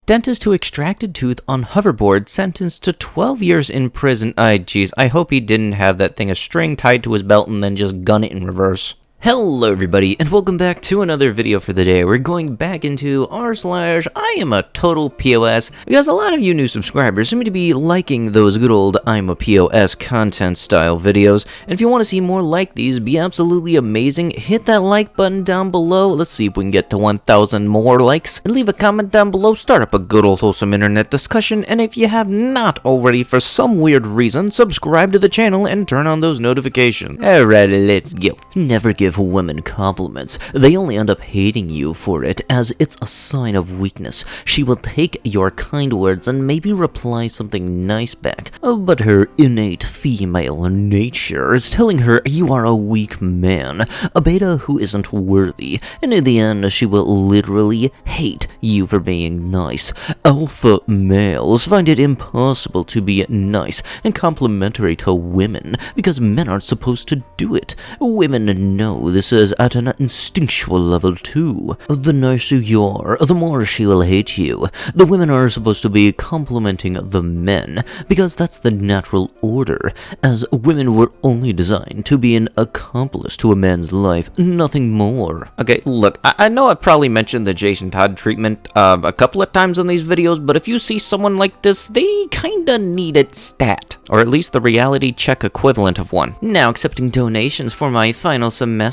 Dentist who extracted tooth on hoverboard sentenced to 12 years in prison. Jeez, I hope he didn't have that thing a string tied to his belt and then just gun it in reverse. Hello everybody, and welcome back to another video for the day. We're going back into r/iamatotalPOS because a lot of you new subscribers seem to be liking those good old I'm a POS content style videos. And if you want to see more like these, be absolutely amazing, hit that like button down below. Let's see if we can get to 1,000 more likes. And leave a comment down below, start up a good old wholesome internet discussion. And if you have not already, for some weird reason, subscribe to the channel and turn on those notifications. Alright, let's go. Never give women compliments. They only end up hating you for it, as it's a sign of weakness. She will take your kind words and maybe reply something nice back, but her innate female nature is telling her you are a weak man, a beta who isn't worthy, and in the end she will literally hate you for being nice. Alpha males find it impossible to be nice and complimentary to women because men aren't supposed to do it. Women know this is at an instinctual level too. The nicer you are, the more she will hate you. The women are supposed to be complimenting the men, because that's the natural order, as women were only designed to be an accomplice to a man's life, nothing more. Okay, look, I know I've probably mentioned the Jason Todd treatment a couple of times in these videos, but if you see someone like this, they kinda need a stat, or at least the reality check equivalent of one. Now accepting donations for my final semester.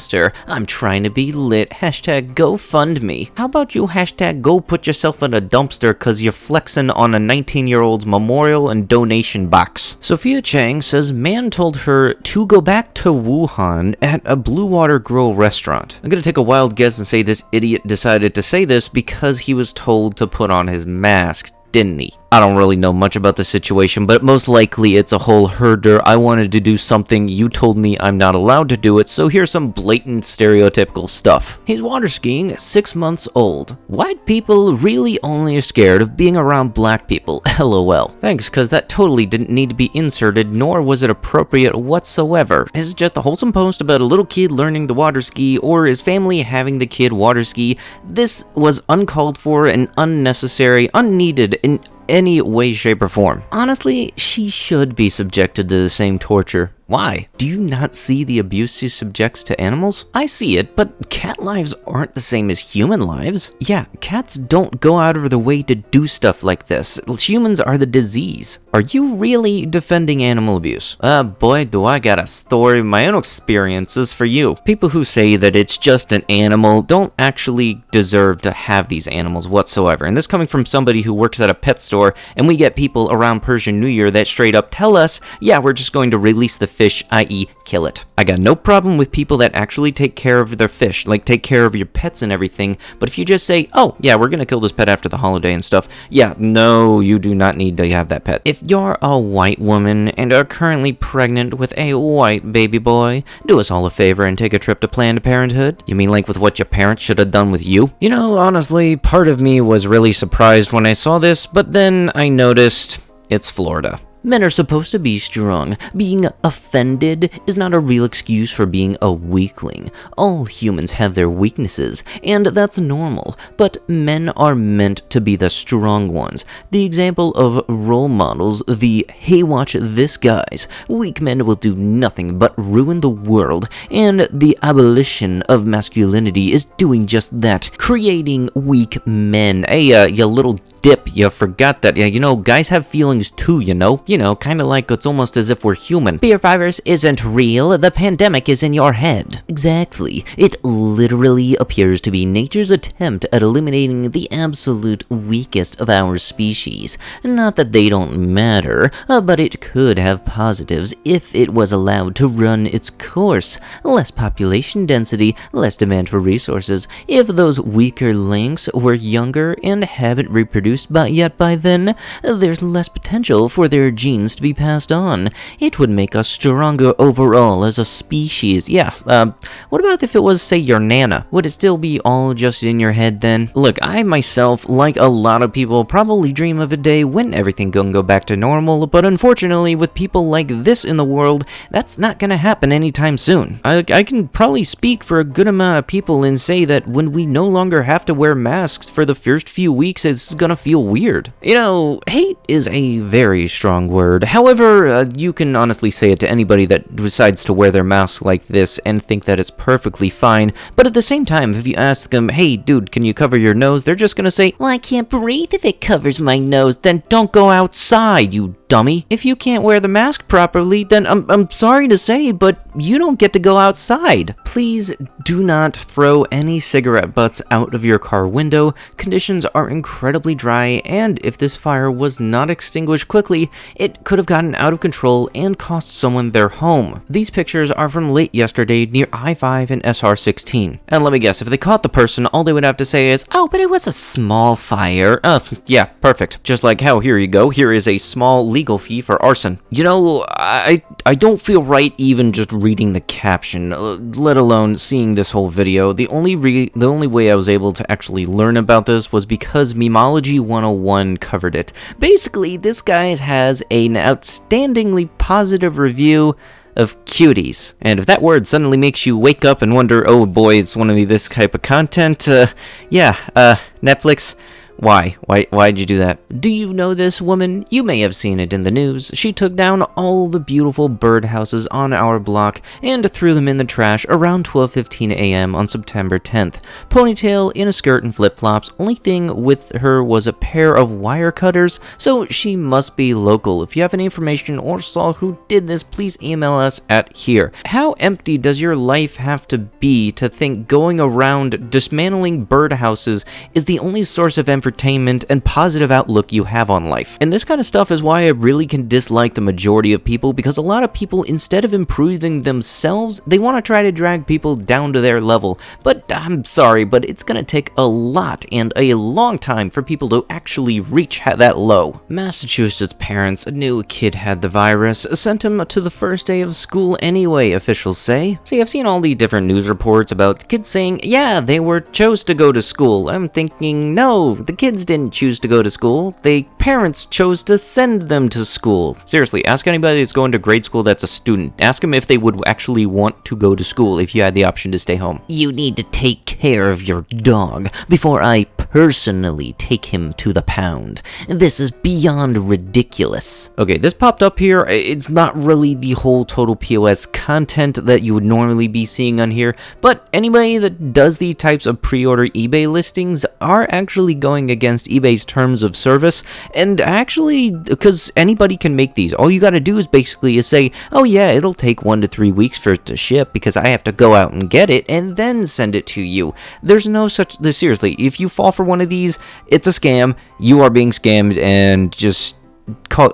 I'm trying to be lit. Hashtag GoFundMe. How about you hashtag go put yourself in a dumpster cause you're flexing on a 19-year-old's memorial and donation box. Sophia Chang says man told her to go back to Wuhan at a Blue Water Grill restaurant. I'm gonna take a wild guess and say this idiot decided to say this because he was told to put on his mask, didn't he? I don't really know much about the situation, but most likely it's a whole herder. I wanted to do something, you told me I'm not allowed to do it, so here's some blatant stereotypical stuff. He's water skiing, 6 months old. White people really only are scared of being around black people, lol. Thanks, cause that totally didn't need to be inserted, nor was it appropriate whatsoever. This is just a wholesome post about a little kid learning to water ski, or his family having the kid water ski. This was uncalled for and unnecessary, unneeded in any way, shape, or form. Honestly, she should be subjected to the same torture. Why? Do you not see the abuse she subjects to animals? I see it, but cat lives aren't the same as human lives. Yeah, cats don't go out of their way to do stuff like this. Humans are the disease. Are you really defending animal abuse? Boy, do I got a story of my own experiences for you. People who say that it's just an animal don't actually deserve to have these animals whatsoever. And this coming from somebody who works at a pet store, and we get people around Persian New Year that straight up tell us, yeah, we're just going to release the fish, i.e. kill it. I got no problem with people that actually take care of their fish, like take care of your pets and everything, but if you just say, oh, yeah, we're gonna kill this pet after the holiday and stuff, yeah, no, you do not need to have that pet. If you're a white woman and are currently pregnant with a white baby boy, do us all a favor and take a trip to Planned Parenthood. You mean like with what your parents should have done with you? You know, honestly, part of me was really surprised when I saw this, but then I noticed it's Florida. Men are supposed to be strong. Being offended is not a real excuse for being a weakling. All humans have their weaknesses, and that's normal, but men are meant to be the strong ones. The example of role models, the hey watch this guys. Weak men will do nothing but ruin the world, and the abolition of masculinity is doing just that, creating weak men. Hey, you little dip, you forgot that, you know, guys have feelings too, you know, kind of like it's almost as if we're human. Fear virus isn't real, the pandemic is in your head. Exactly. It literally appears to be nature's attempt at eliminating the absolute weakest of our species. Not that they don't matter, but it could have positives if it was allowed to run its course. Less population density, less demand for resources. If those weaker links were younger and haven't reproduced yet by then, there's less potential for their genes to be passed on. It would make us stronger overall as a species. Yeah, what about if it was, say, your Nana? Would it still be all just in your head then? Look, I myself, like a lot of people, probably dream of a day when everything can go back to normal, but unfortunately, with people like this in the world, that's not gonna happen anytime soon. I can probably speak for a good amount of people and say that when we no longer have to wear masks for the first few weeks, it's gonna feel weird. You know, hate is a very strong word. However, you can honestly say it to anybody that decides to wear their mask like this and think that it's perfectly fine, but at the same time, if you ask them, hey dude, can you cover your nose, they're just gonna say, well, I can't breathe if it covers my nose. Then don't go outside, you dummy. If you can't wear the mask properly, then I'm sorry to say, but you don't get to go outside. Please do not throw any cigarette butts out of your car window. Conditions are incredibly dry, and if this fire was not extinguished quickly, it could have gotten out of control and cost someone their home. These pictures are from late yesterday near I-5 and SR16. And let me guess, if they caught the person, all they would have to say is, oh, but it was a small fire. Yeah, perfect. Just like how, here you go, here is a small legal fee for arson. You know, I don't feel right even just reading the caption, let alone seeing this whole video. The only way I was able to actually learn about this was because Memology 101 covered it. Basically, this guy has an outstandingly positive review of cuties. And if that word suddenly makes you wake up and wonder, oh boy, it's one of this type of content, Netflix, Why'd you do that? Do you know this woman? You may have seen it in the news. She took down all the beautiful birdhouses on our block and threw them in the trash around 12:15 a.m. on September 10th. Ponytail, in a skirt and flip-flops. Only thing with her was a pair of wire cutters, so she must be local. If you have any information or saw who did this, please email us at here. How empty does your life have to be to think going around dismantling birdhouses is the only source of entertainment and positive outlook you have on life? And this kind of stuff is why I really can dislike the majority of people, because a lot of people, instead of improving themselves, they want to try to drag people down to their level. But I'm sorry, but it's gonna take a lot and a long time for people to actually reach that low. Massachusetts parents knew a kid had the virus, sent him to the first day of school anyway, officials say. See, I've seen all these different news reports about kids saying, yeah, they chose to go to school. I'm thinking, no, the kids didn't choose to go to school. The parents chose to send them to school. Seriously, ask anybody that's going to grade school that's a student. Ask them if they would actually want to go to school if you had the option to stay home. You need to take care of your dog before I personally take him to the pound. This is beyond ridiculous. Okay, this popped up here. It's not really the whole Total POS content that you would normally be seeing on here, but anybody that does these types of pre-order eBay listings are actually going against eBay's terms of service, and actually, because anybody can make these, all you gotta do is basically say, oh yeah, it'll take 1 to 3 weeks for it to ship because I have to go out and get it and then send it to you. There's no such, seriously, if you fall for one of these, it's a scam, you are being scammed, and just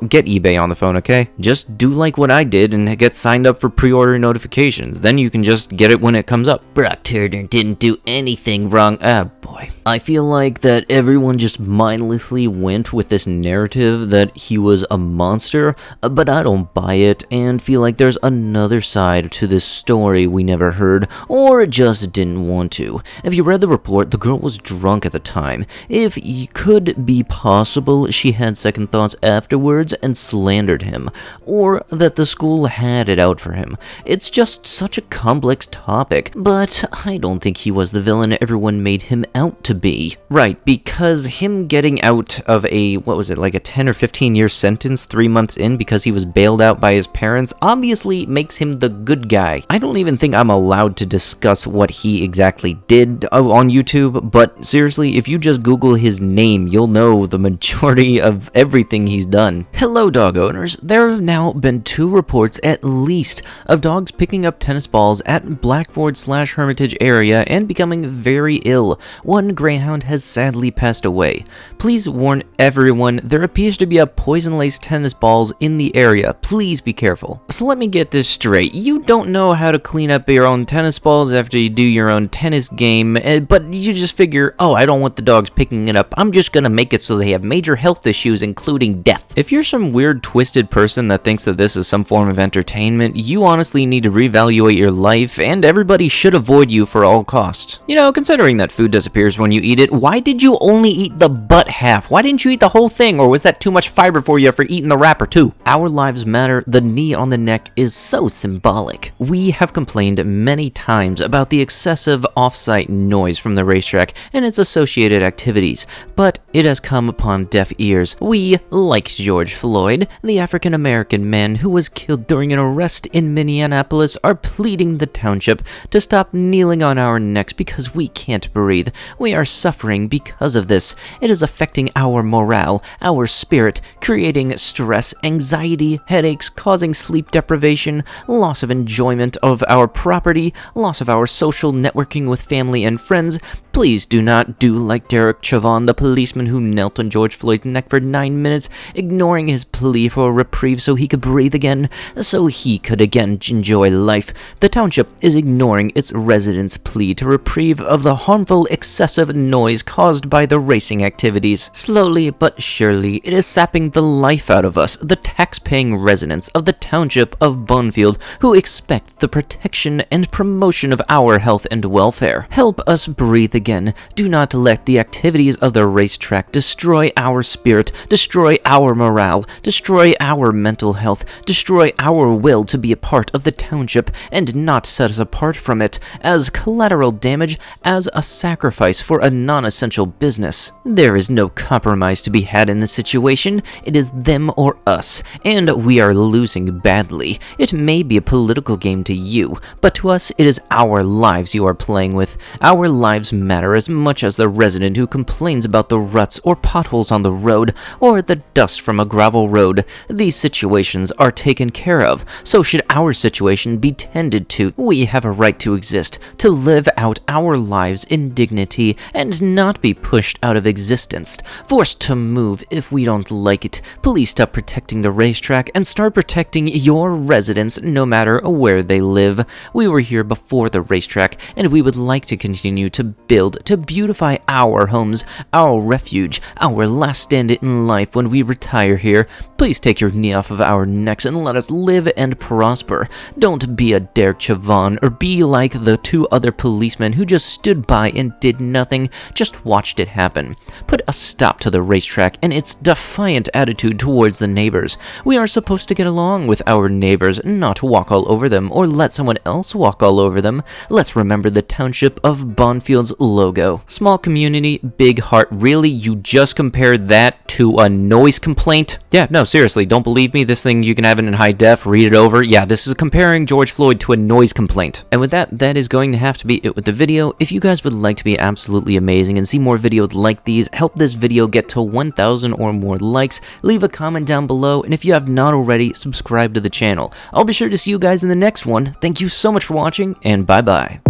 get eBay on the phone, okay? Just do like what I did and get signed up for pre-order notifications. Then you can just get it when it comes up. Brock Turner didn't do anything wrong. Ah, boy. I feel like that everyone just mindlessly went with this narrative that he was a monster, but I don't buy it and feel like there's another side to this story we never heard or just didn't want to. If you read the report, the girl was drunk at the time. If it could be possible she had second thoughts afterwards and slandered him, or that the school had it out for him. It's just such a complex topic, but I don't think he was the villain everyone made him out to be. Right, because him getting out of a, what was it, like a 10 or 15 year sentence 3 months in because he was bailed out by his parents obviously makes him the good guy. I don't even think I'm allowed to discuss what he exactly did on YouTube, but seriously, if you just Google his name, you'll know the majority of everything he's done. Hello dog owners, there have now been 2 reports at least of dogs picking up tennis balls at Blackford/Hermitage area and becoming very ill. One greyhound has sadly passed away. Please warn everyone, there appears to be a poison-laced tennis balls in the area. Please be careful. So let me get this straight. You don't know how to clean up your own tennis balls after you do your own tennis game, but you just figure, oh, I don't want the dogs picking it up. I'm just gonna make it so they have major health issues, including death. death. If you're some weird twisted person that thinks that this is some form of entertainment, you honestly need to reevaluate your life, and everybody should avoid you for all costs. You know, considering that food disappears when you eat it, why did you only eat the butt half? Why didn't you eat the whole thing, or was that too much fiber for you for eating the wrapper too? Our lives matter. The knee on the neck is so symbolic. We have complained many times about the excessive off-site noise from the racetrack and its associated activities, but it has come upon deaf ears. We, like George Floyd, the African-American man who was killed during an arrest in Minneapolis, are pleading the township to stop kneeling on our necks because we can't breathe. We are suffering because of this. It is affecting our morale, our spirit, creating stress, anxiety, headaches, causing sleep deprivation, loss of enjoyment of our property, loss of our social networking with family and friends. Please do not do like Derek Chauvin, the policeman who knelt on George Floyd's neck for 9 minutes, ignoring his plea for a reprieve so he could breathe again, so he could again enjoy life. The township is ignoring its residents' plea to reprieve of the harmful, excessive noise caused by the racing activities. Slowly but surely, it is sapping the life out of us, the tax-paying residents of the township of Bunfield, who expect the protection and promotion of our health and welfare. Help us breathe again. Do not let the activities of the racetrack destroy our spirit, destroy our morale, destroy our mental health, destroy our will to be a part of the township, and not set us apart from it as collateral damage, as a sacrifice for a non-essential business. There is no compromise to be had in this situation. It is them or us, and we are losing badly. It may be a political game to you, but to us it is our lives you are playing with. Our lives matter as much as the resident who complains about the ruts or potholes on the road, or the dust from a gravel road. These situations are taken care of, so should our situation be tended to. We have a right to exist, to live out our lives in dignity, and not be pushed out of existence, forced to move if we don't like it. Please stop protecting the racetrack and start protecting your residents no matter where they live. We were here before the racetrack, and we would like to continue to build, to beautify our homes, our refuge, our last stand in life when we retire here. Please take your knee off of our necks and let us live and prosper. Don't be a Derek Chauvin or be like the 2 other policemen who just stood by and did nothing, just watched it happen. Put a stop to the racetrack and its defiant attitude towards the neighbors. We are supposed to get along with our neighbors, not walk all over them or let someone else walk all over them. Let's remember the township of Bonfield's logo. Small community, big heart. Really? You just compared that to a noise complaint? Yeah, no, seriously, don't believe me? This thing, you can have it in high def, read it over. Yeah, this is comparing George Floyd to a noise complaint. And with that, that is going to have to be it with the video. If you guys would like to be absolutely amazing and see more videos like these, help this video get to 1,000 or more likes, leave a comment down below, and if you have not already, subscribe to the channel. I'll be sure to see you guys in the next one. Thank you so much for watching, and bye-bye.